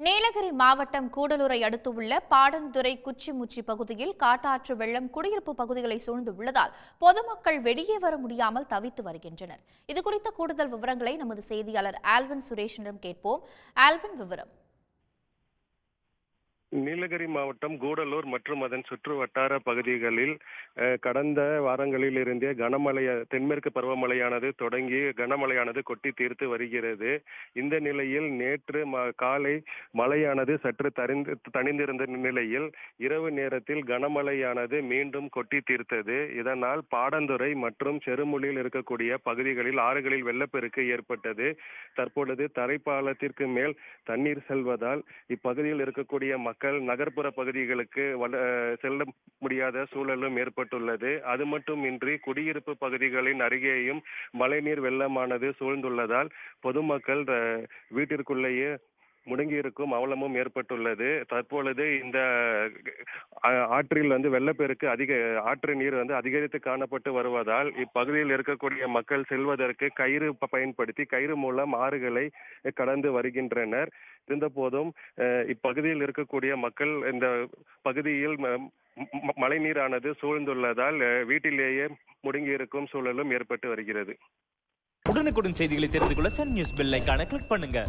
நீலகிரி மாவட்டம் கூடலூரை அடுத்துள்ள பாடந்துறை குச்சிமுச்சி பகுதியில் காட்டாற்று வெள்ளம் குடியிருப்பு பகுதிகளை சூழ்ந்துள்ளதால் பொதுமக்கள் வெளியே வர முடியாமல் தவித்து வருகின்றனர். இதுகுறித்த கூடுதல் விவரங்களை நமது செய்தியாளர் ஆல்வின் சுரேஷிடம் கேட்போம். ஆல்வின், விவரம். நீலகிரி மாவட்டம் கூடலூர் மற்றும் அதன் சுற்று வட்டார பகுதிகளில் கடந்த வாரங்களில் இருந்தே தென்மேற்கு பருவமழையானது தொடங்கி கனமழையானது கொட்டி தீர்த்து வருகிறது. இந்த நிலையில் நேற்று காலை மழையானது சற்று தணிந்திருந்த நிலையில் இரவு நேரத்தில் கனமழையானது மீண்டும் கொட்டி தீர்த்தது. இதனால் பாடந்துறை மற்றும் செருமுலியில் இருக்கக்கூடிய பகுதிகளில் ஆறுகளில் வெள்ளப்பெருக்கு ஏற்பட்டது. தற்பொழுது தரைப்பாலத்திற்கு மேல் தண்ணீர் செல்வதால் இப்பகுதியில் இருக்கக்கூடிய மக்கள் நகர்ப்புற பகுதிகளுக்கு செல்ல முடியாத சூழலும் ஏற்பட்டுள்ளது. அது மட்டுமின்றி குடியிருப்பு பகுதிகளின் அருகேயும் மழைநீர் வெள்ளமானது சூழ்ந்துள்ளதால் பொதுமக்கள் வீட்டிற்குள்ளேயே முடங்கியிருக்கும் அவலமும் ஏற்பட்டுள்ளது. தற்பொழுது இந்த ஆற்றில் வெள்ளப்பெருக்கு ஆற்று நீர் அதிகரித்து காணப்பட்டு வருவதால் இப்பகுதியில் இருக்கக்கூடிய மக்கள் செல்வதற்கு கயிறு பயன்படுத்தி கயிறு மூலம் ஆறுகளை கடந்து வருகின்றனர். இருந்த போதும் இப்பகுதியில் இருக்கக்கூடிய மக்கள் இந்த பகுதியில் மழை நீரானது சூழ்ந்துள்ளதால் வீட்டிலேயே முடங்கியிருக்கும் சூழலும் ஏற்பட்டு வருகிறது. உடனுக்குடன் செய்திகளை தெரிந்து கொள்ள சன் நியூஸ் பெல் ஐகானை கிளிக் பண்ணுங்க.